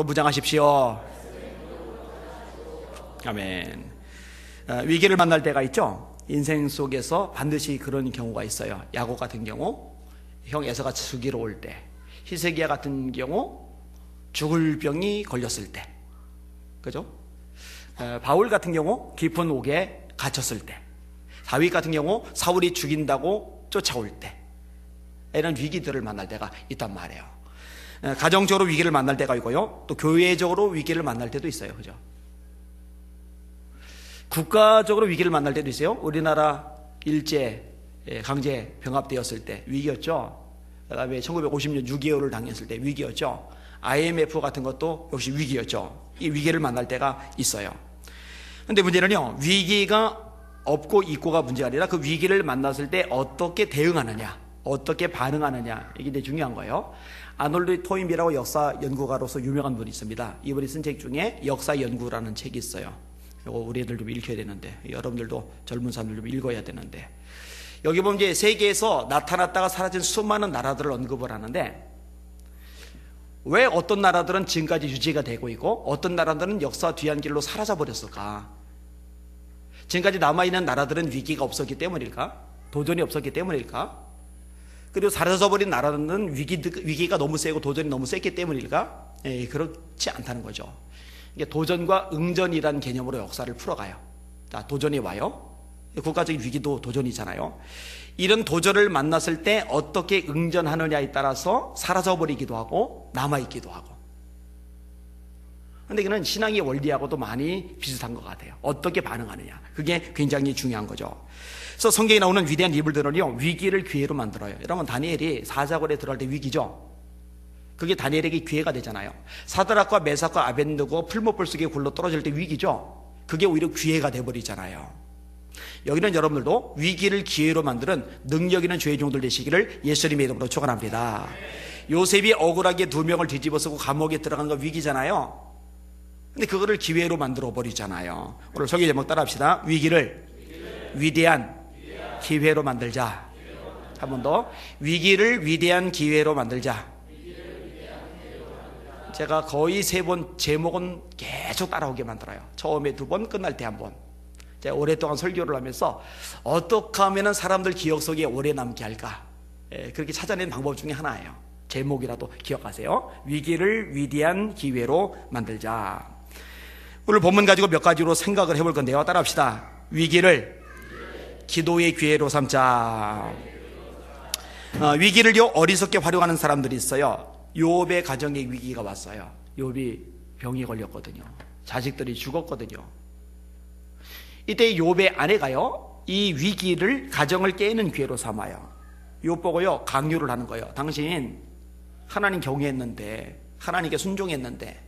무장하십시오. 아멘. 위기를 만날 때가 있죠. 인생 속에서 반드시 그런 경우가 있어요. 야곱 같은 경우 형 에서가 죽이러 올 때, 히스기야 같은 경우 죽을 병이 걸렸을 때, 그죠? 바울 같은 경우 깊은 옥에 갇혔을 때, 다윗 같은 경우 사울이 죽인다고 쫓아올 때, 이런 위기들을 만날 때가 있단 말이에요. 가정적으로 위기를 만날 때가 있고요, 또 교회적으로 위기를 만날 때도 있어요. 그죠? 국가적으로 위기를 만날 때도 있어요. 우리나라 일제 강제 병합되었을 때 위기였죠. 그다음에 1950년 6.25를 당했을 때 위기였죠. IMF 같은 것도 역시 위기였죠. 이 위기를 만날 때가 있어요. 근데 문제는요, 위기가 없고 있고가 문제가 아니라 그 위기를 만났을 때 어떻게 대응하느냐, 어떻게 반응하느냐, 이게 되게 중요한 거예요. 아놀드 토인비라고 역사 연구가로서 유명한 분이 있습니다. 이분이 쓴 책 중에 역사 연구라는 책이 있어요. 이거 우리 애들 좀 읽혀야 되는데, 여러분들도 젊은 사람들 좀 읽어야 되는데, 여기 보면 이제 세계에서 나타났다가 사라진 수많은 나라들을 언급을 하는데, 왜 어떤 나라들은 지금까지 유지가 되고 있고 어떤 나라들은 역사 뒤안길로 사라져 버렸을까? 지금까지 남아있는 나라들은 위기가 없었기 때문일까? 도전이 없었기 때문일까? 그리고 사라져버린 나라는 위기가 너무 세고 도전이 너무 셌기 때문일까? 그렇지 않다는 거죠. 이게 도전과 응전이라는 개념으로 역사를 풀어가요. 자, 도전이 와요. 국가적인 위기도 도전이잖아요. 이런 도전을 만났을 때 어떻게 응전하느냐에 따라서 사라져버리기도 하고 남아있기도 하고. 근데 이거는 신앙의 원리하고도 많이 비슷한 것 같아요. 어떻게 반응하느냐, 그게 굉장히 중요한 거죠. 그래서 성경에 나오는 위대한 인물들은요, 위기를 기회로 만들어요. 여러분, 다니엘이 사자굴에 들어갈 때 위기죠. 그게 다니엘에게 기회가 되잖아요. 사드락과 메삭과 아벤느고 풀무불 속에 굴러 떨어질 때 위기죠. 그게 오히려 기회가 돼버리잖아요. 여기는 여러분들도 위기를 기회로 만드는 능력 있는 주의 종들 되시기를 예수님의 이름으로 축원합니다. 요셉이 억울하게 2명을 뒤집어쓰고 감옥에 들어간 거 위기잖아요. 근데 그거를 기회로 만들어 버리잖아요. 오늘 설교 제목 따라합시다. 위기를 위대한 기회로 만들자. 한 번 더. 위기를 위대한 기회로 만들자. 제가 거의 3번 제목은 계속 따라오게 만들어요. 처음에 2번, 끝날 때 1번. 제가 오랫동안 설교를 하면서 어떻게 하면 사람들 기억 속에 오래 남게 할까, 그렇게 찾아낸 방법 중에 하나예요. 제목이라도 기억하세요. 위기를 위대한 기회로 만들자. 오늘 본문 가지고 몇 가지로 생각을 해볼 건데요. 따라합시다. 위기를 기도의 기회로 삼자. 위기를요, 어리석게 활용하는 사람들이 있어요. 욥의 가정에 위기가 왔어요. 욥이 병이 걸렸거든요. 자식들이 죽었거든요. 이때 욥의 아내가요, 이 위기를 가정을 깨는 기회로 삼아요. 욥 보고요, 강요를 하는 거예요. 당신 하나님 경외했는데, 하나님께 순종했는데,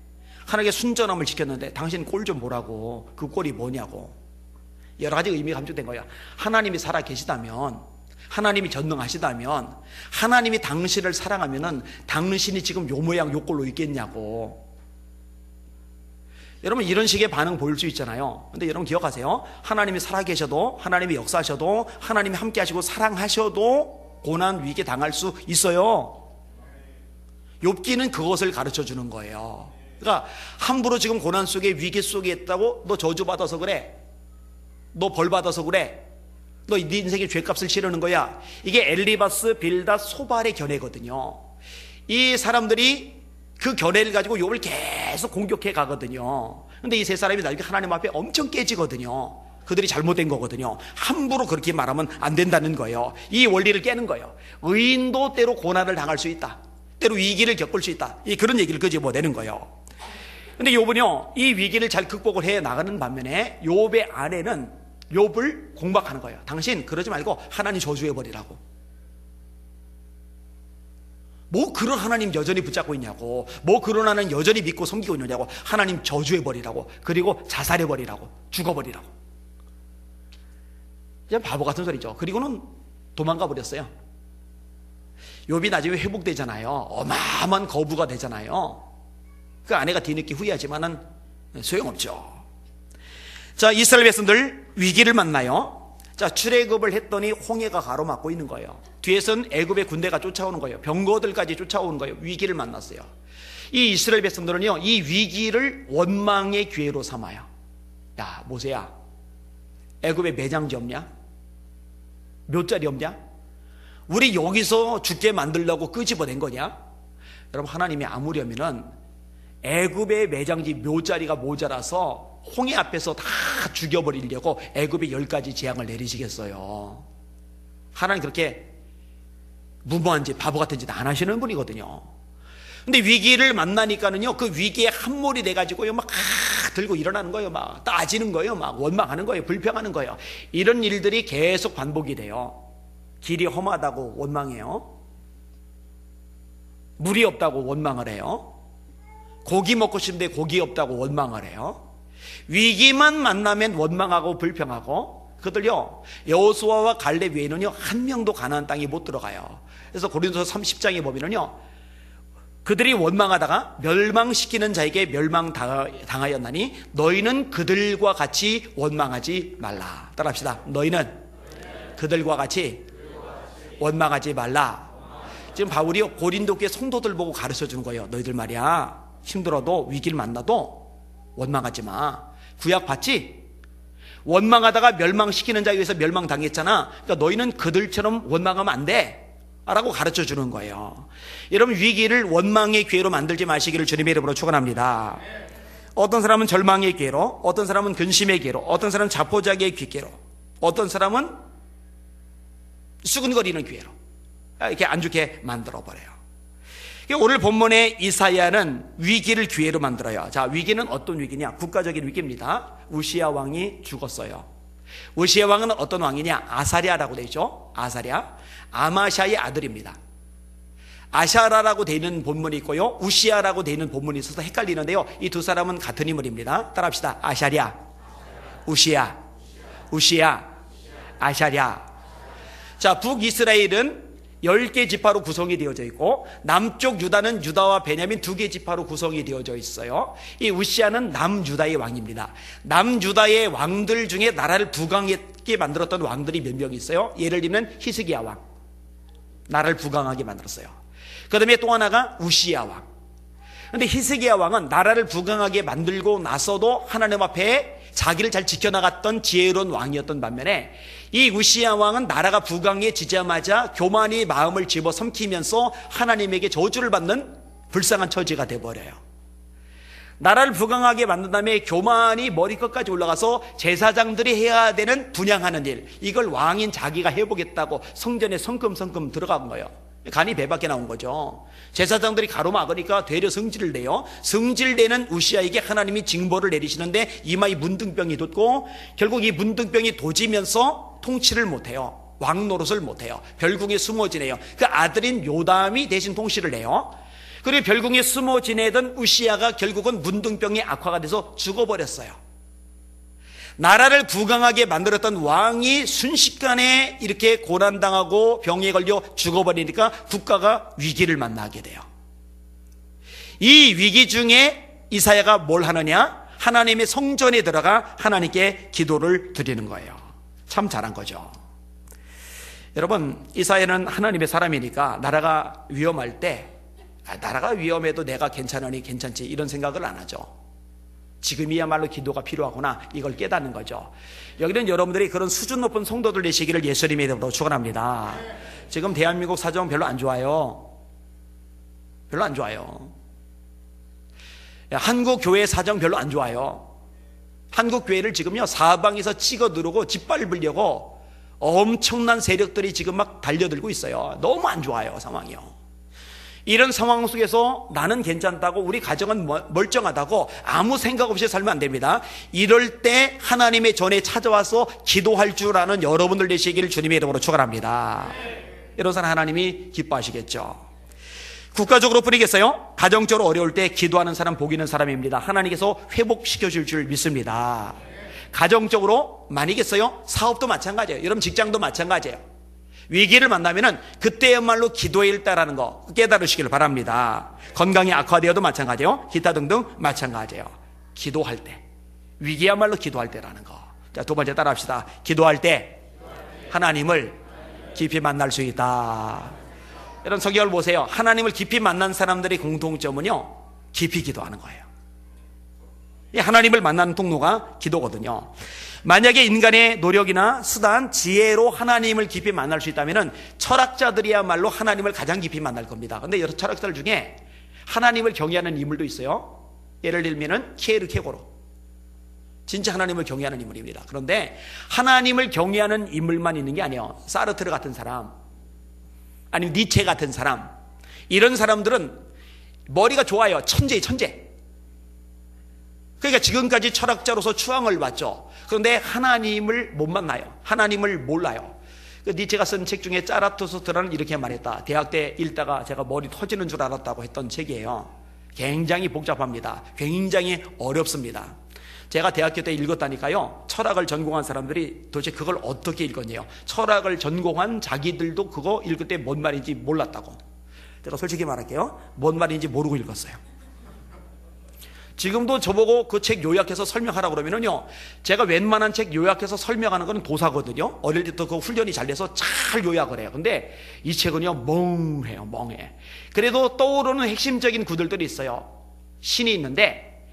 하나님께 순전함을 지켰는데 당신 꼴 좀 보라고. 그 꼴이 뭐냐고. 여러 가지 의미가 감축된 거예요. 하나님이 살아 계시다면, 하나님이 전능하시다면, 하나님이 당신을 사랑하면은 당신이 지금 요 모양 요 꼴로 있겠냐고. 여러분, 이런 식의 반응 보일 수 있잖아요. 근데 여러분 기억하세요. 하나님이 살아계셔도, 하나님이 역사하셔도, 하나님이 함께 하시고 사랑하셔도 고난 위기 당할 수 있어요. 욥기는 그것을 가르쳐 주는 거예요. 그러니까 함부로 지금 고난 속에, 위기 속에 있다고 너 저주받아서 그래, 너 벌받아서 그래, 너 네 인생의 죄값을 치르는 거야, 이게 엘리바스, 빌닷, 소발의 견해거든요. 이 사람들이 그 견해를 가지고 욥을 계속 공격해 가거든요. 근데 이 세 사람이 나중에 하나님 앞에 엄청 깨지거든요. 그들이 잘못된 거거든요. 함부로 그렇게 말하면 안 된다는 거예요. 이 원리를 깨는 거예요. 의인도 때로 고난을 당할 수 있다, 때로 위기를 겪을 수 있다, 그런 얘기를 끄집어내는 거예요. 근데 욥은요, 이 위기를 잘 극복을 해 나가는 반면에 욥의 아내는 욥을 공박하는 거예요. 당신 그러지 말고 하나님 저주해버리라고. 뭐 그런 하나님 여전히 붙잡고 있냐고, 뭐 그런 하나님 여전히 믿고 섬기고 있느냐고. 하나님 저주해버리라고, 그리고 자살해버리라고, 죽어버리라고. 그냥 바보 같은 소리죠. 그리고는 도망가 버렸어요. 욥이 나중에 회복되잖아요. 어마어마한 거부가 되잖아요. 그 아내가 뒤늦게 후회하지만은 소용없죠. 자, 이스라엘 백성들 위기를 만나요. 자, 출애굽을 했더니 홍해가 가로막고 있는 거예요. 뒤에서는 애굽의 군대가 쫓아오는 거예요. 병거들까지 쫓아오는 거예요. 위기를 만났어요. 이 이스라엘 백성들은요, 이 위기를 원망의 기회로 삼아요. 야, 모세야, 애굽에 매장지 없냐? 묘자리 없냐? 우리 여기서 죽게 만들려고 끄집어낸 거냐? 여러분, 하나님이 아무려면은 애굽의 매장지 묘자리가 모자라서 홍해 앞에서 다 죽여버리려고 애굽에 10가지 재앙을 내리시겠어요? 하나님 그렇게 무모한 짓, 바보 같은 짓 안 하시는 분이거든요. 근데 위기를 만나니까는요, 그 위기에 함몰이 돼가지고요, 막 들고 일어나는 거예요. 막 따지는 거예요. 막 원망하는 거예요. 불평하는 거예요. 이런 일들이 계속 반복이 돼요. 길이 험하다고 원망해요. 물이 없다고 원망을 해요. 고기 먹고 싶은데 고기 없다고 원망을 해요. 위기만 만나면 원망하고 불평하고, 그들요, 여호수아와 갈렙 외에는요, 한 명도 가나안 땅에 못 들어가요. 그래서 고린도서 30장에 보면은요, 그들이 원망하다가 멸망시키는 자에게 멸망당하였나니 너희는 그들과 같이 원망하지 말라. 따라합시다. 너희는 그들과 같이 원망하지 말라. 지금 바울이 고린도 교회 성도들 보고 가르쳐 주는 거예요. 너희들 말이야, 힘들어도 위기를 만나도 원망하지 마. 구약 봤지? 원망하다가 멸망시키는 자에 의해서 멸망당했잖아. 그러니까 너희는 그들처럼 원망하면 안 돼 라고 가르쳐 주는 거예요. 여러분, 위기를 원망의 기회로 만들지 마시기를 주님의 이름으로 축원합니다. 어떤 사람은 절망의 기회로, 어떤 사람은 근심의 기회로, 어떤 사람은 자포자기의 기회로, 어떤 사람은 수근거리는 기회로 이렇게 안 좋게 만들어버려요. 오늘 본문의 이사야는 위기를 기회로 만들어요. 자, 위기는 어떤 위기냐? 국가적인 위기입니다. 우시야 왕이 죽었어요. 우시야 왕은 어떤 왕이냐? 아사랴라고 되어 있죠. 아사랴, 아마샤의 아들입니다. 아샤라라고 되어 있는 본문이 있고요, 우시야라고 되어 있는 본문이 있어서 헷갈리는데요, 이 두 사람은 같은 인물입니다. 따라합시다. 아샤랴, 우시야, 우시야, 아샤랴. 자, 북이스라엘은 10개 지파로 구성이 되어져 있고, 남쪽 유다는 유다와 베냐민 2개 지파로 구성이 되어져 있어요. 이 우시야는 남유다의 왕입니다. 남유다의 왕들 중에 나라를 부강하게 만들었던 왕들이 몇 명 있어요. 예를 들면 히스기야 왕, 나라를 부강하게 만들었어요. 그 다음에 또 하나가 우시야 왕. 그런데 히스기야 왕은 나라를 부강하게 만들고 나서도 하나님 앞에 자기를 잘 지켜나갔던 지혜로운 왕이었던 반면에, 이 우시야 왕은 나라가 부강해지자마자 교만이 마음을 집어삼키면서 하나님에게 저주를 받는 불쌍한 처지가 돼버려요. 나라를 부강하게 만든 다음에 교만이 머리끝까지 올라가서 제사장들이 해야 되는 분향하는 일, 이걸 왕인 자기가 해보겠다고 성전에 성큼성큼 들어간 거예요. 간이 배밖에 나온 거죠. 제사장들이 가로막으니까 되려 성질을 내요. 성질내는 우시야에게 하나님이 징벌을 내리시는데 이마에 문둥병이 돋고, 결국 이 문둥병이 도지면서 통치를 못해요. 왕 노릇을 못해요. 별궁에 숨어 지내요. 그 아들인 요담이 대신 통치를 해요. 그리고 별궁에 숨어 지내던 우시야가 결국은 문둥병이 악화가 돼서 죽어버렸어요. 나라를 부강하게 만들었던 왕이 순식간에 이렇게 고난당하고 병에 걸려 죽어버리니까 국가가 위기를 만나게 돼요. 이 위기 중에 이사야가 뭘 하느냐? 하나님의 성전에 들어가 하나님께 기도를 드리는 거예요. 참 잘한 거죠. 여러분, 이사야는 하나님의 사람이니까 나라가 위험할 때, 나라가 위험해도 내가 괜찮으니 괜찮지, 이런 생각을 안 하죠. 지금이야말로 기도가 필요하구나, 이걸 깨닫는 거죠. 여기는 여러분들이 그런 수준 높은 성도들 되시기를 예수님의 이름으로 축원합니다. 지금 대한민국 사정 별로 안 좋아요. 별로 안 좋아요. 한국 교회 사정 별로 안 좋아요. 한국 교회를 지금요, 사방에서 찍어 누르고 짓밟으려고 엄청난 세력들이 지금 막 달려들고 있어요. 너무 안 좋아요, 상황이요. 이런 상황 속에서 나는 괜찮다고, 우리 가정은 멀쩡하다고 아무 생각 없이 살면 안 됩니다. 이럴 때 하나님의 전에 찾아와서 기도할 줄 아는 여러분들 되시기를 주님의 이름으로 축원합니다. 이런 사람 하나님이 기뻐하시겠죠. 국가적으로 뿌리겠어요? 가정적으로 어려울 때 기도하는 사람 복 있는 사람입니다. 하나님께서 회복시켜 줄 줄 믿습니다. 가정적으로 많이겠어요? 사업도 마찬가지예요. 여러분 직장도 마찬가지예요. 위기를 만나면은 그때야말로 기도에 일따라는 거 깨달으시길 바랍니다. 건강이 악화되어도 마찬가지예요. 기타 등등 마찬가지예요. 기도할 때, 위기야말로 기도할 때라는 거. 자, 두 번째 따라합시다. 기도할 때 하나님을 깊이 만날 수 있다. 여러분 성경을 보세요. 하나님을 깊이 만난 사람들의 공통점은요, 깊이 기도하는 거예요. 이 하나님을 만나는 통로가 기도거든요. 만약에 인간의 노력이나 수단, 지혜로 하나님을 깊이 만날 수 있다면 철학자들이야말로 하나님을 가장 깊이 만날 겁니다. 그런데 여러 철학자들 중에 하나님을 경외하는 인물도 있어요. 예를 들면 키에르케고르, 진짜 하나님을 경외하는 인물입니다. 그런데 하나님을 경외하는 인물만 있는 게 아니에요. 사르트르 같은 사람, 아니면 니체 같은 사람, 이런 사람들은 머리가 좋아요. 천재예요, 천재. 그러니까 지금까지 철학자로서 추앙을 받죠. 그런데 하나님을 못 만나요. 하나님을 몰라요. 니체가 쓴 책 중에 짜라투스트라는 이렇게 말했다. 대학 때 읽다가 제가 머리 터지는 줄 알았다고 했던 책이에요. 굉장히 복잡합니다. 굉장히 어렵습니다. 제가 대학교 때 읽었다니까요. 철학을 전공한 사람들이 도대체 그걸 어떻게 읽었냐요. 철학을 전공한 자기들도 그거 읽을 때 뭔 말인지 몰랐다고. 제가 솔직히 말할게요. 뭔 말인지 모르고 읽었어요. 지금도 저보고 그 책 요약해서 설명하라고 그러면은요, 제가 웬만한 책 요약해서 설명하는 건 도사거든요. 어릴 때부터 그 훈련이 잘 돼서 잘 요약을 해요. 근데 이 책은요, 멍해요, 멍해. 그래도 떠오르는 핵심적인 구절들이 있어요. 신이 있는데,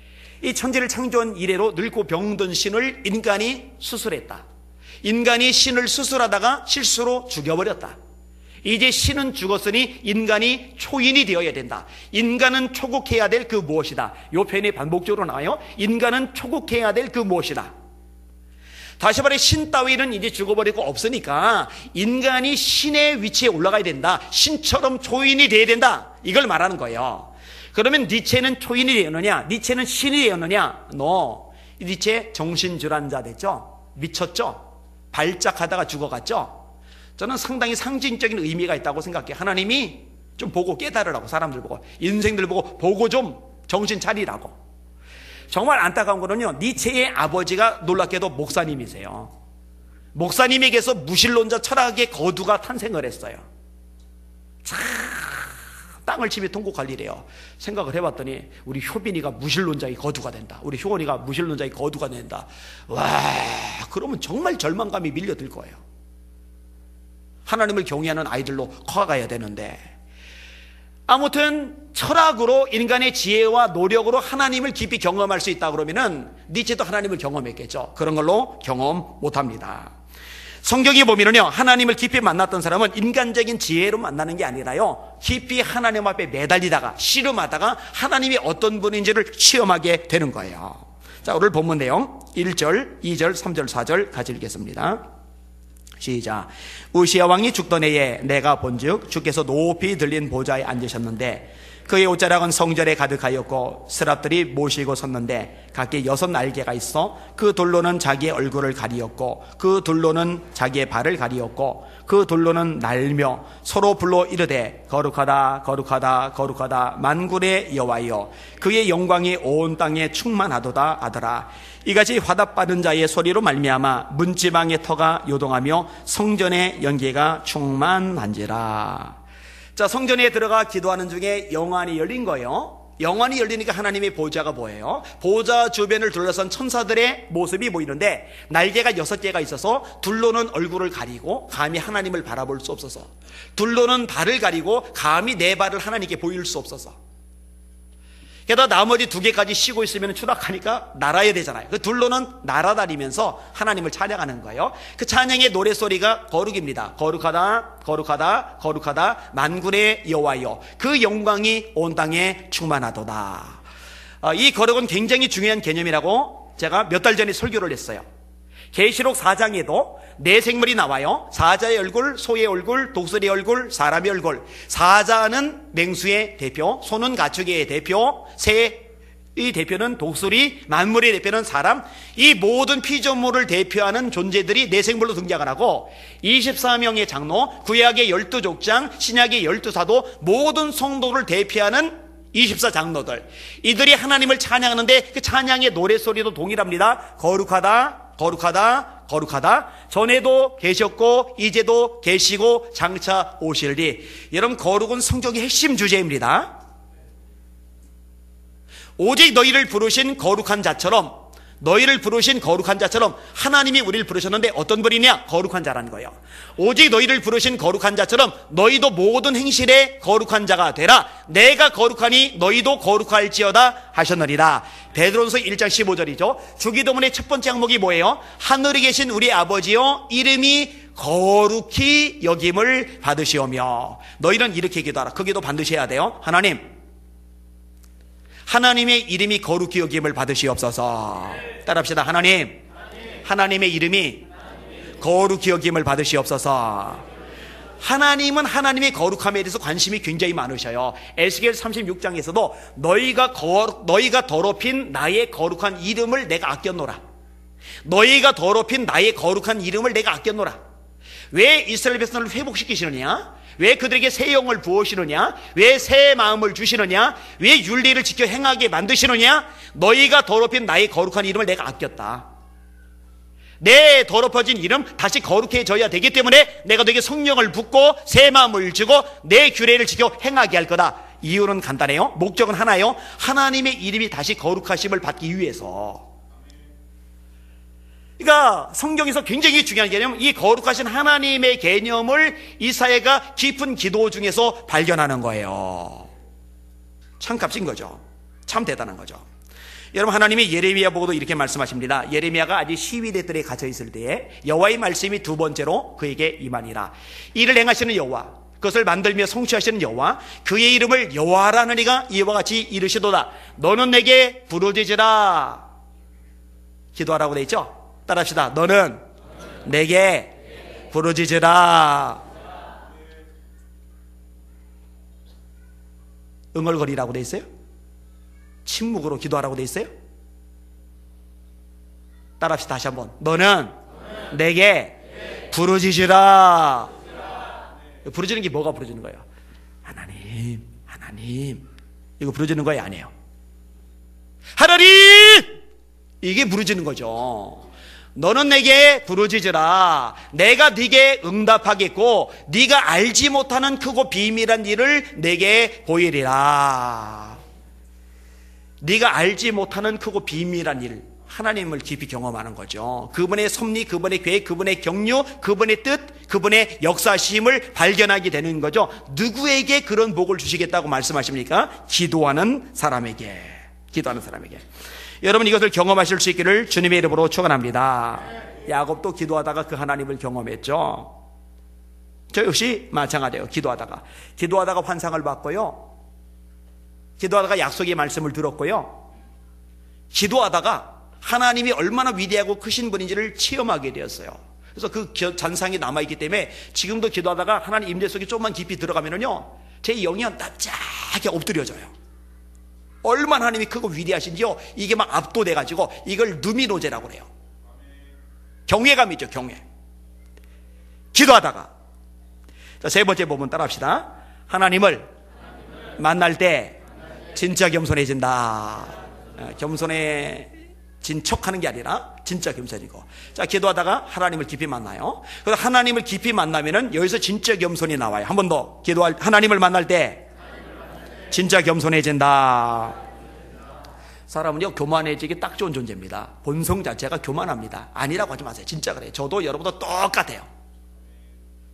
이 천지를 창조한 이래로 늙고 병든 신을 인간이 수술했다. 인간이 신을 수술하다가 실수로 죽여버렸다. 이제 신은 죽었으니 인간이 초인이 되어야 된다. 인간은 초국해야 될 그 무엇이다. 이 표현이 반복적으로 나와요. 인간은 초국해야 될 그 무엇이다. 다시 말해 신 따위는 이제 죽어버리고 없으니까 인간이 신의 위치에 올라가야 된다. 신처럼 초인이 되어야 된다. 이걸 말하는 거예요. 그러면 니체는 초인이 되었느냐? 니체는 신이 되었느냐? 니체 정신질환자 됐죠? 미쳤죠? 발작하다가 죽어갔죠? 저는 상당히 상징적인 의미가 있다고 생각해요. 하나님이 좀 보고 깨달으라고, 사람들 보고, 인생들 보고 좀 정신 차리라고. 정말 안타까운 거는요, 니체의 아버지가 놀랍게도 목사님이세요. 목사님에게서 무신론자 철학의 거두가 탄생을 했어요. 참 땅을 치며 통곡할 일이에요. 생각을 해봤더니 우리 효빈이가 무신론자의 거두가 된다. 우리 효원이가 무신론자의 거두가 된다. 와, 그러면 정말 절망감이 밀려들 거예요. 하나님을 경외하는 아이들로 커가야 되는데, 아무튼 철학으로 인간의 지혜와 노력으로 하나님을 깊이 경험할 수 있다 그러면은 니체도 하나님을 경험했겠죠. 그런 걸로 경험 못합니다. 성경에 보면은요, 하나님을 깊이 만났던 사람은 인간적인 지혜로 만나는 게 아니라요, 깊이 하나님 앞에 매달리다가 씨름하다가 하나님이 어떤 분인지를 체험하게 되는 거예요. 자, 오늘 본문 내용 1절, 2절, 3절, 4절 같이 읽겠습니다. 시작. 우시야 왕이 죽던 해에 내가 본즉 주께서 높이 들린 보좌에 앉으셨는데 그의 옷자락은 성전에 가득하였고 스랍들이 모시고 섰는데 각기 6 날개가 있어 그 둘로는 자기의 얼굴을 가리었고 그 둘로는 자기의 발을 가리었고 그 둘로는 날며 서로 불러 이르되 거룩하다 거룩하다 거룩하다 만군의 여호와여 그의 영광이 온 땅에 충만하도다 하더라. 이같이 화답받은 자의 소리로 말미암아 문지방의 터가 요동하며 성전의 연기가 충만한지라. 자, 성전에 들어가 기도하는 중에 영안이 열린 거예요. 영안이 열리니까 하나님의 보좌가 보여요. 보좌 주변을 둘러싼 천사들의 모습이 보이는데 날개가 6개가 있어서 둘로는 얼굴을 가리고 감히 하나님을 바라볼 수 없어서, 둘로는 발을 가리고 감히 내 발을 하나님께 보일 수 없어서, 게다가 나머지 2개까지 쉬고 있으면 추락하니까 날아야 되잖아요. 그 둘로는 날아다니면서 하나님을 찬양하는 거예요. 그 찬양의 노래소리가 거룩입니다. 거룩하다 거룩하다 거룩하다 만군의 여호와여 그 영광이 온 땅에 충만하도다. 이 거룩은 굉장히 중요한 개념이라고 제가 몇 달 전에 설교를 했어요. 계시록 4장에도 4생물이 나와요. 사자의 얼굴, 소의 얼굴, 독수리의 얼굴, 사람의 얼굴. 사자는 맹수의 대표, 소는 가축의 대표, 새의 대표는 독수리, 만물의 대표는 사람. 이 모든 피조물을 대표하는 존재들이 4생물로 등장을 하고 24명의 장로, 구약의 12족장, 신약의 12사도, 모든 성도를 대표하는 24장로들, 이들이 하나님을 찬양하는데 그 찬양의 노래소리도 동일합니다. 거룩하다 거룩하다 거룩하다. 전에도 계셨고 이제도 계시고 장차 오실리. 여러분, 거룩은 성경의 핵심 주제입니다. 오직 너희를 부르신 거룩한 자처럼 너희를 부르신 거룩한 자처럼 하나님이 우리를 부르셨는데 어떤 분이냐? 거룩한 자라는 거예요. 오직 너희를 부르신 거룩한 자처럼 너희도 모든 행실에 거룩한 자가 되라. 내가 거룩하니 너희도 거룩할지어다 하셨느니라. 베드로전서 1장 15절이죠. 주기도문의 첫 번째 항목이 뭐예요? 하늘에 계신 우리 아버지여 이름이 거룩히 여김을 받으시오며. 너희는 이렇게 기도하라. 그 기도 반드시 해야 돼요. 하나님의 이름이 거룩히 여김을 받으시옵소서. 따라합시다. 하나님의 이름이 거룩히 여김을 받으시옵소서. 하나님은 하나님의 거룩함에 대해서 관심이 굉장히 많으셔요. 에스겔 36장에서도 너희가 더럽힌 나의 거룩한 이름을 내가 아꼈노라. 너희가 더럽힌 나의 거룩한 이름을 내가 아꼈노라. 왜 이스라엘 백성을 회복시키시느냐? 왜 그들에게 새 영을 부으시느냐? 왜 새 마음을 주시느냐? 왜 율리를 지켜 행하게 만드시느냐? 너희가 더럽힌 나의 거룩한 이름을 내가 아꼈다. 내 더럽혀진 이름 다시 거룩해져야 되기 때문에 내가 너에게 성령을 붓고 새 마음을 주고 내 규례를 지켜 행하게 할 거다. 이유는 간단해요. 목적은 하나예요. 하나님의 이름이 다시 거룩하심을 받기 위해서. 그러니까 성경에서 굉장히 중요한 개념은 이 거룩하신 하나님의 개념을 이사야가 깊은 기도 중에서 발견하는 거예요. 참 값진 거죠. 참 대단한 거죠. 여러분, 하나님이 예레미야 보고도 이렇게 말씀하십니다. 예레미야가 아직 시위대들에 갇혀 있을 때에 여호와의 말씀이 두 번째로 그에게 임하니라. 이를 행하시는 여호와, 그것을 만들며 성취하시는 여호와, 그의 이름을 여호와라는 이가 이와 같이 이르시도다. 너는 내게 부르짖으라. 기도하라고 돼 있죠. 따라합시다. 너는 내게 부르짖으라. 응얼거리라고 돼 있어요? 침묵으로 기도하라고 돼 있어요? 따라합시다. 다시 한번. 너는 내게 부르짖으라. 부르짖는 게 뭐가 부르짖는 거예요? 하나님 이거 부르짖는 거예요? 아니에요. 하나님! 이게 부르짖는 거죠. 너는 내게 부르짖으라. 내가 네게 응답하겠고 네가 알지 못하는 크고 비밀한 일을 내게 보이리라. 네가 알지 못하는 크고 비밀한 일, 하나님을 깊이 경험하는 거죠. 그분의 섭리, 그분의 계획, 그분의 경륜, 그분의 뜻, 그분의 역사심을 발견하게 되는 거죠. 누구에게 그런 복을 주시겠다고 말씀하십니까? 기도하는 사람에게. 여러분, 이것을 경험하실 수 있기를 주님의 이름으로 축원합니다. 야곱도 기도하다가 그 하나님을 경험했죠. 저 역시 마찬가지예요. 기도하다가 환상을 봤고요. 기도하다가 약속의 말씀을 들었고요. 기도하다가 하나님이 얼마나 위대하고 크신 분인지를 체험하게 되었어요. 그래서 그 잔상이 남아있기 때문에 지금도 기도하다가 하나님 임재 속에 조금만 깊이 들어가면요, 제 영이 납작하게 엎드려져요. 얼마나 하나님이 크고 위대하신지요, 이게 막 압도돼가지고 이걸 누미노제라고 그래요. 경외감이죠, 경외. 기도하다가. 자, 세 번째 부분 따라합시다. 하나님을 만날 때 진짜 겸손해진다. 겸손해진 척하는 게 아니라 진짜 겸손이고. 자, 기도하다가 하나님을 깊이 만나요. 그래서 하나님을 깊이 만나면은 여기서 진짜 겸손이 나와요. 한 번 더. 하나님을 만날 때 진짜 겸손해진다. 사람은요, 교만해지기 딱 좋은 존재입니다. 본성 자체가 교만합니다. 아니라고 하지 마세요. 진짜 그래요. 저도 여러분도 똑같아요.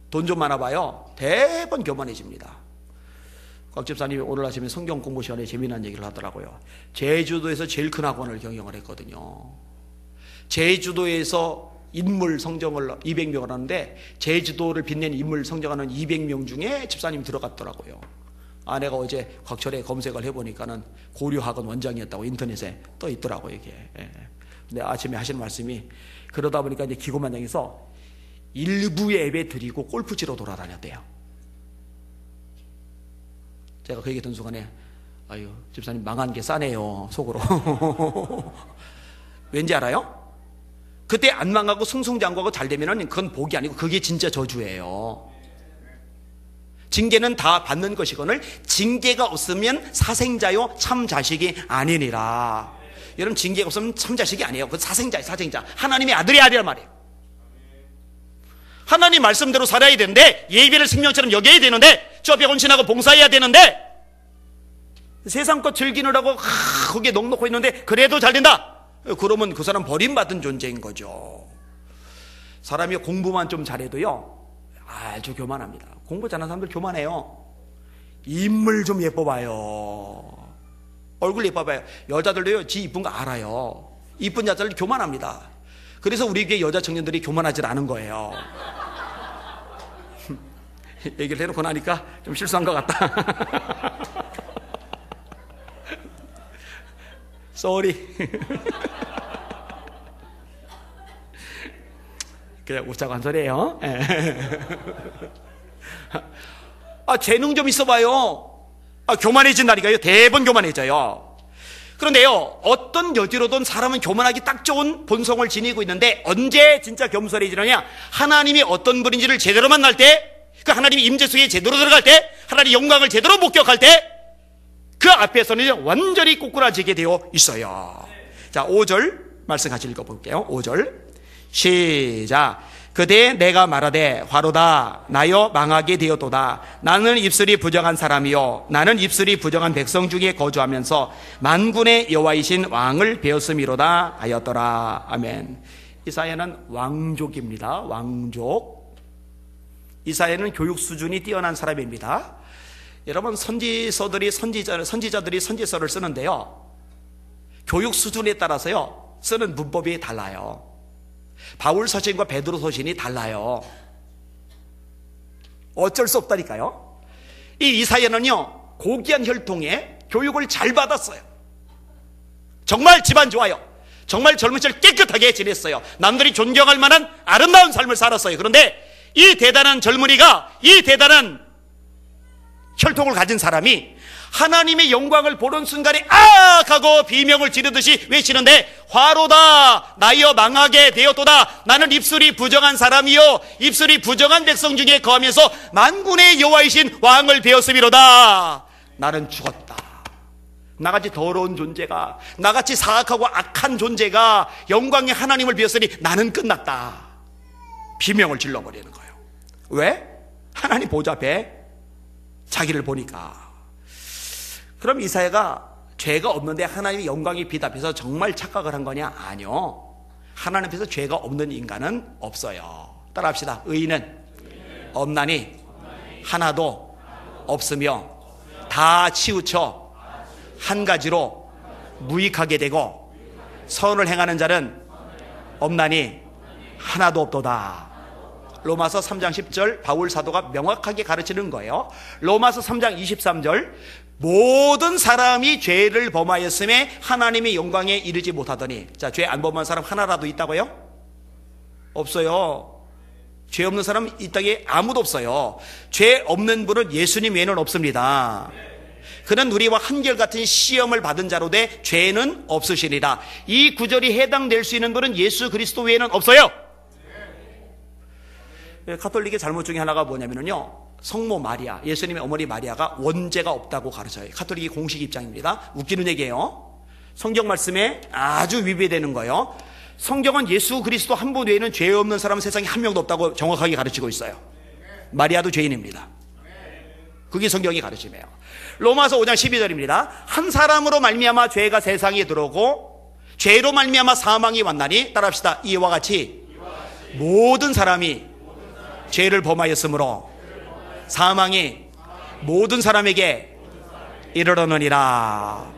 돈 좀 많아봐요, 대부분 교만해집니다. 곽 집사님이 오늘 아침에 성경 공부 시간에 재미난 얘기를 하더라고요. 제주도에서 제일 큰 학원을 경영을 했거든요. 제주도에서 인물 성정을 200명을 하는데 제주도를 빛낸 인물 성정하는 200명 중에 집사님이 들어갔더라고요. 아내가 어제 곽철에 검색을 해보니까는 고려학원 원장이었다고 인터넷에 떠 있더라고요, 이게. 근데 아침에 하시는 말씀이, 그러다 보니까 이제 기고만장에서 일부 예배 드리고 골프 치러 돌아다녔대요. 제가 그 얘기 듣는 순간에, 아유, 집사님 망한 게 싸네요, 속으로. 왠지 알아요? 그때 안 망하고 승승장구하고 잘 되면은 그건 복이 아니고 그게 진짜 저주예요. 징계는 다 받는 것이거늘 징계가 없으면 사생자요 참 자식이 아니니라. 여러분, 징계가 없으면 참 자식이 아니에요. 그 사생자예요, 사생자. 하나님의 아들이 아니란 말이에요. 하나님 말씀대로 살아야 되는데, 예배를 생명처럼 여겨야 되는데, 저 앞에 헌신하고 봉사해야 되는데, 세상 것 즐기느라고 거기에 넉넉히 있는데 그래도 잘 된다. 그러면 그 사람 버림받은 존재인 거죠. 사람이 공부만 좀 잘해도요, 아주 교만합니다. 공부 잘하는 사람들 교만해요. 인물 좀 예뻐봐요. 얼굴 예뻐봐요. 여자들도요, 지 이쁜 거 알아요. 이쁜 여자들 교만합니다. 그래서 우리 교회 여자 청년들이 교만하지 않은 거예요. 얘기를 해놓고 나니까 좀 실수한 것 같다. 쏘리. 그냥 웃자고 한 소리예요. 재능 좀 있어봐요. 교만해진다니까요. 대번 교만해져요. 그런데요, 어떤 여지로든 사람은 교만하기 딱 좋은 본성을 지니고 있는데, 언제 진짜 겸손해지느냐? 하나님이 어떤 분인지를 제대로 만날 때, 그 하나님이 임재 속에 제대로 들어갈 때, 하나님의 영광을 제대로 목격할 때, 그 앞에서는 완전히 꼬꾸라지게 되어 있어요. 자, 5절 말씀 같이 읽어볼게요. 5절 시작. 그때 내가 말하되 화로다 나여 망하게 되었도다. 나는 입술이 부정한 사람이요 나는 입술이 부정한 백성 중에 거주하면서 만군의 여호와이신 왕을 배웠음이로다 하였더라. 아멘. 이사야는 왕족입니다. 왕족. 이사야는 교육 수준이 뛰어난 사람입니다. 여러분, 선지자들이 선지서를 쓰는데요, 교육 수준에 따라서요 쓰는 문법이 달라요. 바울 서신과 베드로 서신이 달라요. 어쩔 수 없다니까요. 이 이사야는요, 고귀한 혈통에 교육을 잘 받았어요. 정말 집안 좋아요. 정말 젊은 시절 깨끗하게 지냈어요. 남들이 존경할 만한 아름다운 삶을 살았어요. 그런데 이 대단한 젊은이가, 이 대단한 혈통을 가진 사람이 하나님의 영광을 보는 순간에 악! 하고 비명을 지르듯이 외치는데, 화로다 나여 망하게 되었도다. 나는 입술이 부정한 사람이요 입술이 부정한 백성 중에 거하면서 만군의 여호와이신 왕을 배웠음이로다. 나는 죽었다. 나같이 더러운 존재가, 나같이 사악하고 악한 존재가 영광의 하나님을 배웠으니 나는 끝났다. 비명을 질러버리는 거예요. 왜? 하나님 보좌 앞에 자기를 보니까. 그럼 이사야가 죄가 없는데 하나님의 영광이 빛 앞에서 정말 착각을 한 거냐? 아니요. 하나님 앞에서 죄가 없는 인간은 없어요. 따라합시다. 의인은 없나니 하나도 없으며 다 치우쳐 한 가지로 무익하게 되고 선을 행하는 자는 없나니 하나도 없도다. 로마서 3장 10절 바울 사도가 명확하게 가르치는 거예요. 로마서 3장 23절 모든 사람이 죄를 범하였음에 하나님의 영광에 이르지 못하더니. 자, 죄 안 범한 사람 하나라도 있다고요? 없어요. 죄 없는 사람 이 땅에 아무도 없어요. 죄 없는 분은 예수님 외에는 없습니다. 그는 우리와 한결같은 시험을 받은 자로 돼 죄는 없으시리라. 이 구절이 해당될 수 있는 분은 예수 그리스도 외에는 없어요. 가톨릭의 잘못 중에 하나가 뭐냐면요, 성모 마리아, 예수님의 어머니 마리아가 원죄가 없다고 가르쳐요. 가톨릭의 공식 입장입니다. 웃기는 얘기예요. 성경 말씀에 아주 위배되는 거예요. 성경은 예수 그리스도 한 분 외에는 죄 없는 사람은 세상에 한 명도 없다고 정확하게 가르치고 있어요. 마리아도 죄인입니다. 그게 성경이 가르침이에요. 로마서 5장 12절입니다. 한 사람으로 말미암아 죄가 세상에 들어오고 죄로 말미암아 사망이 왔나니, 따라합시다. 이와 같이 모든 사람이 죄를 범하였으므로 사망이 모든 사람에게 이르렀느니라.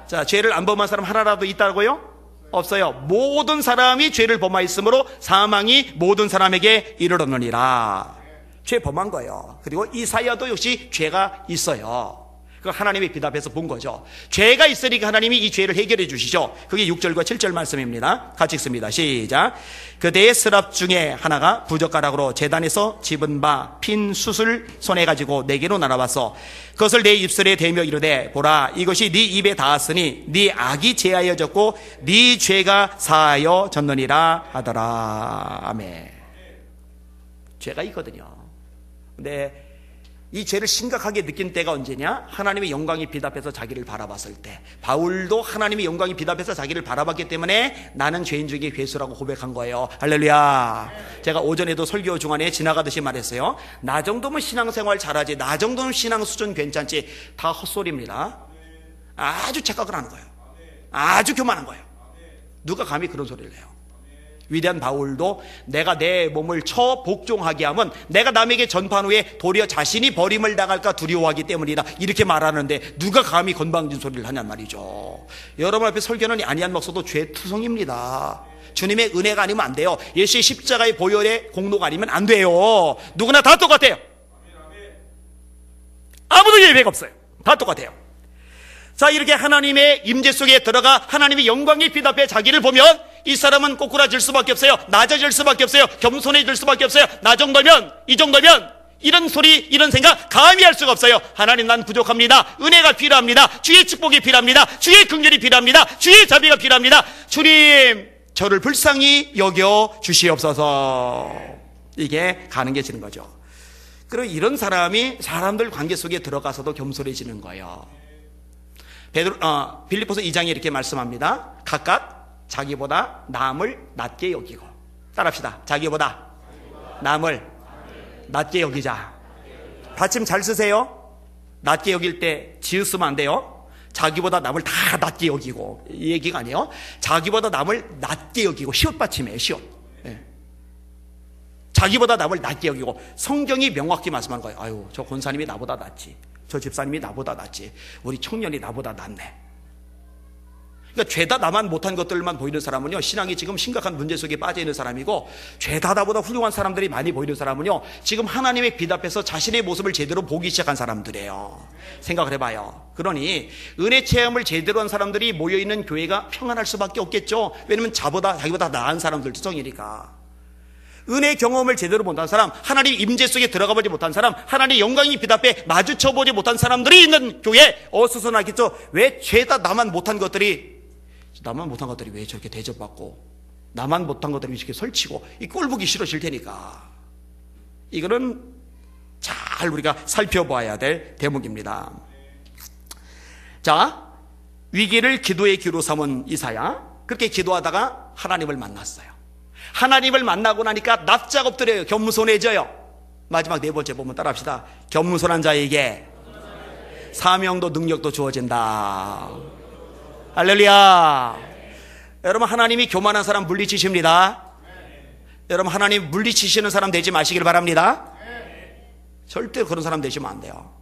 자, 죄를 안 범한 사람 하나라도 있다고요? 없어요. 모든 사람이 죄를 범하였으므로 사망이 모든 사람에게 이르렀느니라. 죄 범한 거예요. 그리고 이사야도 역시 죄가 있어요. 그 하나님의 빛 앞에서 본 거죠. 죄가 있으니까 하나님이 이 죄를 해결해 주시죠. 그게 6절과 7절 말씀입니다. 같이 읽습니다. 시작. 그대의 스랍 중에 하나가 부젓가락으로 제단에서 집은 바 핀 숯을 손에 가지고 내게로 날아왔어. 그것을 내 입술에 대며 이르되, 보라, 이것이 네 입에 닿았으니 네 악이 제하여졌고 네 죄가 사하여졌느니라 하더라. 아멘. 죄가 있거든요. 근데 이 죄를 심각하게 느낀 때가 언제냐? 하나님의 영광이 빛 앞에서 자기를 바라봤을 때. 바울도 하나님의 영광이 빛 앞에서 자기를 바라봤기 때문에 나는 죄인 중에 괴수라고 고백한 거예요. 할렐루야. 제가 오전에도 설교 중간에 지나가듯이 말했어요. 나 정도면 신앙생활 잘하지, 나 정도면 신앙 수준 괜찮지, 다 헛소리입니다. 아주 착각을 하는 거예요. 아주 교만한 거예요. 누가 감히 그런 소리를 해요? 위대한 바울도 내가 내 몸을 처 복종하게 하면 내가 남에게 전파한 후에 도리어 자신이 버림을 당할까 두려워하기 때문이다, 이렇게 말하는데 누가 감히 건방진 소리를 하냔 말이죠. 여러분 앞에 설교는 아니한 목사도 죄투성입니다. 주님의 은혜가 아니면 안 돼요. 예수의 십자가의 보혈의 공로가 아니면 안 돼요. 누구나 다 똑같아요. 아무도 예외가 없어요. 다 똑같아요. 자, 이렇게 하나님의 임재 속에 들어가 하나님의 영광의 빛 앞에 자기를 보면 이 사람은 꼬꾸라질 수밖에 없어요. 낮아질 수밖에 없어요. 겸손해질 수밖에 없어요. 나 정도면, 이 정도면, 이런 소리, 이런 생각 감히 할 수가 없어요. 하나님, 난 부족합니다. 은혜가 필요합니다. 주의 축복이 필요합니다. 주의 긍휼이 필요합니다. 주의 자비가 필요합니다. 주님, 저를 불쌍히 여겨 주시옵소서. 이게 가능해지는 거죠. 그리고 이런 사람이 사람들 관계 속에 들어가서도 겸손해지는 거예요. 빌립보서 2장에 이렇게 말씀합니다. 각각 자기보다 남을 낮게 여기고. 따라합시다. 자기보다 남을 낮게 여기자. 받침 잘 쓰세요. 낮게 여길 때 지으쓰면 안 돼요. 자기보다 남을 다 낮게 여기고, 이 얘기가 아니에요. 자기보다 남을 낮게 여기고. 시옷 받침이에요. 시옷. 네. 자기보다 남을 낮게 여기고. 성경이 명확히 말씀하는 거예요. 아유, 저 권사님이 나보다 낫지, 저 집사님이 나보다 낫지, 우리 청년이 나보다 낫네. 그러니까 죄다 나만 못한 것들만 보이는 사람은요, 신앙이 지금 심각한 문제 속에 빠져 있는 사람이고, 죄다 나보다 훌륭한 사람들이 많이 보이는 사람은요, 지금 하나님의 빛 앞에서 자신의 모습을 제대로 보기 시작한 사람들이에요. 생각을 해봐요. 그러니 은혜 체험을 제대로 한 사람들이 모여있는 교회가 평안할 수밖에 없겠죠. 왜냐면 자기보다 나은 사람들 투성이니까. 은혜 경험을 제대로 못한 사람, 하나님 임재 속에 들어가 보지 못한 사람, 하나님의 영광의 빛 앞에 마주쳐 보지 못한 사람들이 있는 교회, 어수선하겠죠. 왜 죄다 나만 못한 것들이 왜 저렇게 대접받고, 나만 못한 것들이 왜 저렇게 설치고, 이 꼴 보기 싫어질 테니까. 이거는 잘 우리가 살펴봐야 될 대목입니다. 자, 위기를 기도의 기로 삼은 이사야, 그렇게 기도하다가 하나님을 만났어요. 하나님을 만나고 나니까 납작 엎드려요. 겸손해져요. 마지막 네 번째 보면 따라합시다. 겸손한 자에게 사명도 능력도 주어진다. 할렐루야. 여러분, 하나님이 교만한 사람 물리치십니다. 여러분, 하나님 물리치시는 사람 되지 마시길 바랍니다. 절대 그런 사람 되시면 안 돼요.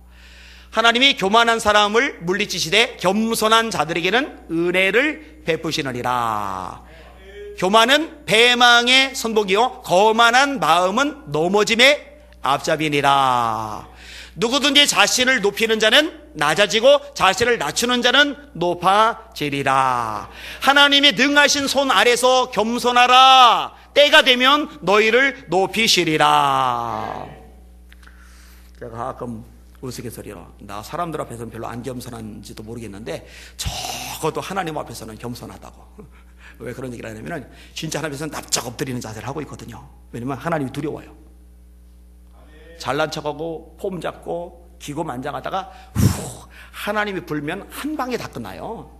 하나님이 교만한 사람을 물리치시되 겸손한 자들에게는 은혜를 베푸시느니라. 교만은 배망의 선복이요, 거만한 마음은 넘어짐의 앞잡이니라. 누구든지 자신을 높이는 자는 낮아지고 자신을 낮추는 자는 높아지리라. 하나님이 능하신 손 아래서 겸손하라. 때가 되면 너희를 높이시리라. 제가 가끔 우스갯소리로, 나 사람들 앞에서는 별로 안 겸손한지도 모르겠는데 적어도 하나님 앞에서는 겸손하다고. 왜 그런 얘기를 하냐면, 진짜 하나님 앞에서는 납작 엎드리는 자세를 하고 있거든요. 왜냐면 하나님이 두려워요. 잘난 척하고 폼 잡고 기고만장하다가 하나님이 불면 한 방에 다 끝나요.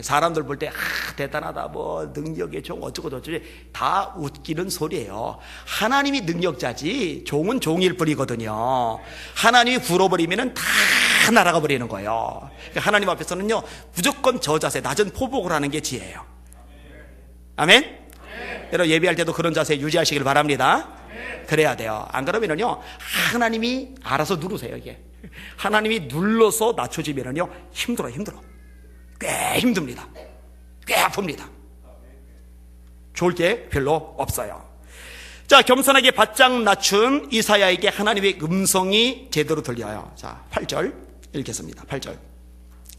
사람들 볼 때 대단하다, 뭐 능력의 종 어쩌고 저쩌고 다 웃기는 소리예요. 하나님이 능력자지 종은 종일 뿐이거든요. 하나님이 불어버리면 다 날아가 버리는 거예요. 그러니까 하나님 앞에서는요, 무조건 저 자세, 낮은 포복을 하는 게 지혜예요. 아멘? 여러분, 예배할 때도 그런 자세 유지하시길 바랍니다. 그래야 돼요. 안 그러면은요, 하나님이 알아서 누르세요. 이게 하나님이 눌러서 낮춰지면은요, 힘들어. 꽤 힘듭니다. 꽤 아픕니다. 좋을 게 별로 없어요. 자, 겸손하게 바짝 낮춘 이사야에게 하나님의 음성이 제대로 들려요. 자, 8절 읽겠습니다. 8절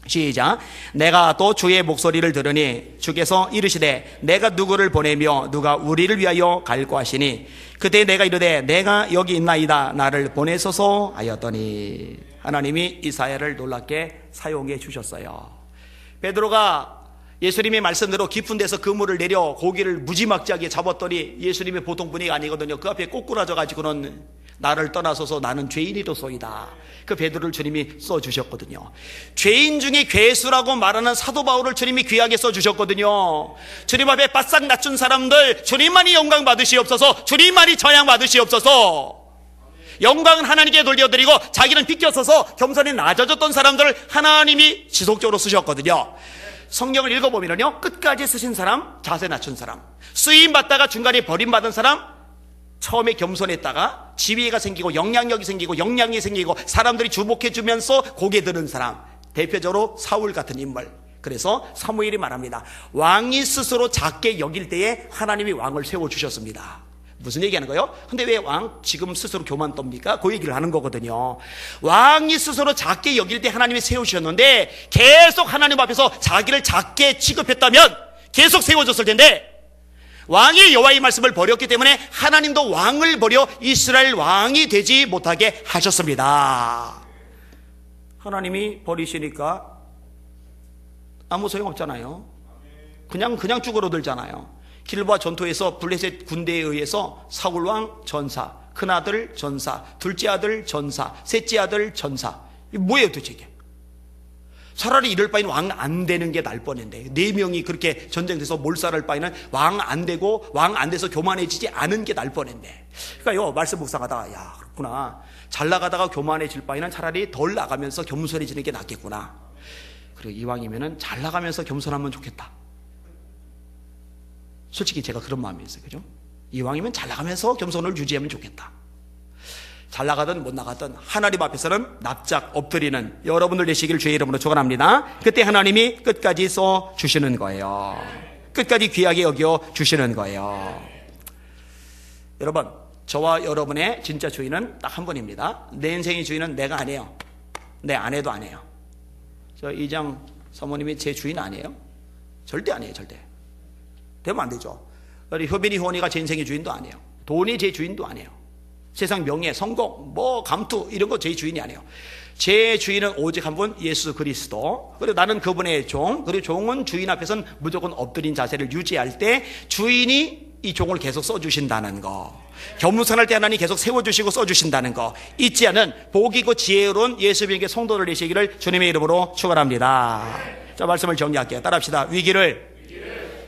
시작. 내가 또 주의 목소리를 들으니 주께서 이르시되 내가 누구를 보내며 누가 우리를 위하여 갈고 하시니 그때 내가 이르되 내가 여기 있나이다, 나를 보내소서 하였더니. 하나님이 이사야를 놀랍게 사용해 주셨어요. 베드로가 예수님의 말씀대로 깊은 데서 그물을 내려 고기를 무지막지하게 잡았더니 예수님의 보통 분위기가 아니거든요. 그 앞에 꼬꾸라져 가지고는 나를 떠나소서 나는 죄인이로소이다. 그 베드로를 주님이 써주셨거든요. 죄인 중에 괴수라고 말하는 사도 바울을 주님이 귀하게 써주셨거든요. 주님 앞에 바싹 낮춘 사람들, 주님만이 영광 받으시옵소서, 주님만이 찬양 받으시옵소서. 영광은 하나님께 돌려드리고 자기는 비껴서서 겸손히 낮아졌던 사람들을 하나님이 지속적으로 쓰셨거든요. 성경을 읽어보면요, 끝까지 쓰신 사람, 자세 낮춘 사람, 쓰임받다가 중간에 버림받은 사람, 처음에 겸손했다가 지위가 생기고 영향력이 생기고 역량이 생기고 사람들이 주목해주면서 고개 드는 사람, 대표적으로 사울 같은 인물. 그래서 사무엘이 말합니다. 왕이 스스로 작게 여길 때에 하나님이 왕을 세워주셨습니다. 무슨 얘기하는 거예요? 근데 왜 왕 지금 스스로 교만 떱니까? 그 얘기를 하는 거거든요. 왕이 스스로 작게 여길 때 하나님이 세우셨는데 계속 하나님 앞에서 자기를 작게 취급했다면 계속 세워졌을 텐데, 왕이 여호와의 말씀을 버렸기 때문에 하나님도 왕을 버려 이스라엘 왕이 되지 못하게 하셨습니다. 하나님이 버리시니까 아무 소용없잖아요. 그냥 쭈그러들잖아요. 길보아 전투에서 블레셋 군대에 의해서 사울왕 전사, 큰아들 전사, 둘째 아들 전사, 셋째 아들 전사. 이게 뭐예요 도대체 이게? 차라리 이럴 바에는 왕 안 되는 게 나을 뻔했는데, 4명이 그렇게 전쟁돼서 몰살할 바에는 왕 안 되고 왕 안 돼서 교만해지지 않은 게 나을 뻔했네. 그러니까요, 말씀 묵상하다가 야, 그렇구나, 잘 나가다가 교만해질 바에는 차라리 덜 나가면서 겸손해지는 게 낫겠구나. 그리고 이왕이면은 잘 나가면서 겸손하면 좋겠다. 솔직히 제가 그런 마음이 있어요. 그죠? 이왕이면 잘 나가면서 겸손을 유지하면 좋겠다. 잘 나가든 못 나가든 하나님 앞에서는 납작 엎드리는 여러분들 되시기를 주의 이름으로 축원합니다. 그때 하나님이 끝까지 써 주시는 거예요. 끝까지 귀하게 여겨 주시는 거예요. 여러분, 저와 여러분의 진짜 주인은 딱 한 분입니다. 내 인생의 주인은 내가 아니에요. 내 아내도 아니에요. 저 이장 사모님이 제 주인 아니에요? 절대 아니에요. 절대. 되면 안 되죠. 우리 효빈이 효원이가 제 인생의 주인도 아니에요. 돈이 제 주인도 아니에요. 세상 명예, 성공, 감투 이런 거 제 주인이 아니에요. 제 주인은 오직 한 분, 예수 그리스도. 그리고 나는 그분의 종. 그리고 종은 주인 앞에서는 무조건 엎드린 자세를 유지할 때 주인이 이 종을 계속 써주신다는 거, 겸손할 때 하나님 계속 세워주시고 써주신다는 거 잊지 않은 복이고 지혜로운 예수님에게 성도를 되시기를 주님의 이름으로 축원합니다. 자, 말씀을 정리할게요. 따라합시다. 위기를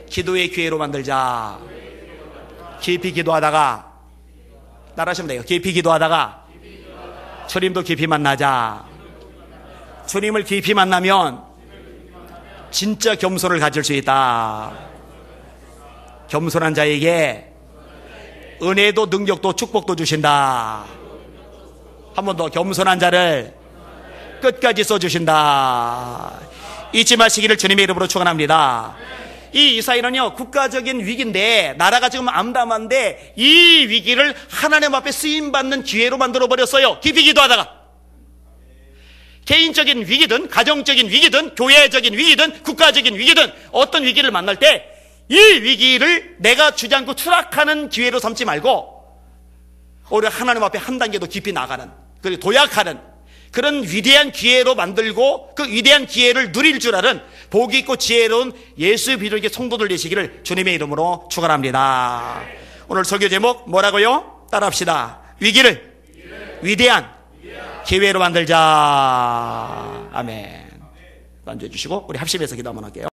기도의 기회로 만들자. 깊이 기도하다가, 따라하시면 돼요. 깊이 기도하다가 주님도 깊이 만나자. 주님을 깊이 만나면 진짜 겸손을 가질 수 있다. 겸손한 자에게 은혜도 능력도 축복도 주신다. 한 번 더, 겸손한 자를 끝까지 써주신다. 잊지 마시기를 주님의 이름으로 축원합니다. 이 이사야는요, 국가적인 위기인데, 나라가 지금 암담한데 이 위기를 하나님 앞에 쓰임받는 기회로 만들어버렸어요. 깊이 기도하다가. 개인적인 위기든 가정적인 위기든 교회적인 위기든 국가적인 위기든 어떤 위기를 만날 때 이 위기를 내가 주지 않고 추락하는 기회로 삼지 말고 오히려 하나님 앞에 한 단계 더 깊이 나가는, 그리고 도약하는 그런 위대한 기회로 만들고 그 위대한 기회를 누릴 줄 아는 복이 있고 지혜로운 예수 비둘기 성도들 되시기를 주님의 이름으로 축원합니다. 오늘 설교 제목 뭐라고요? 따라합시다. 위기를 위대한 기회로 만들자. 아멘. 앉아주시고 우리 합심해서 기도 한번 할게요.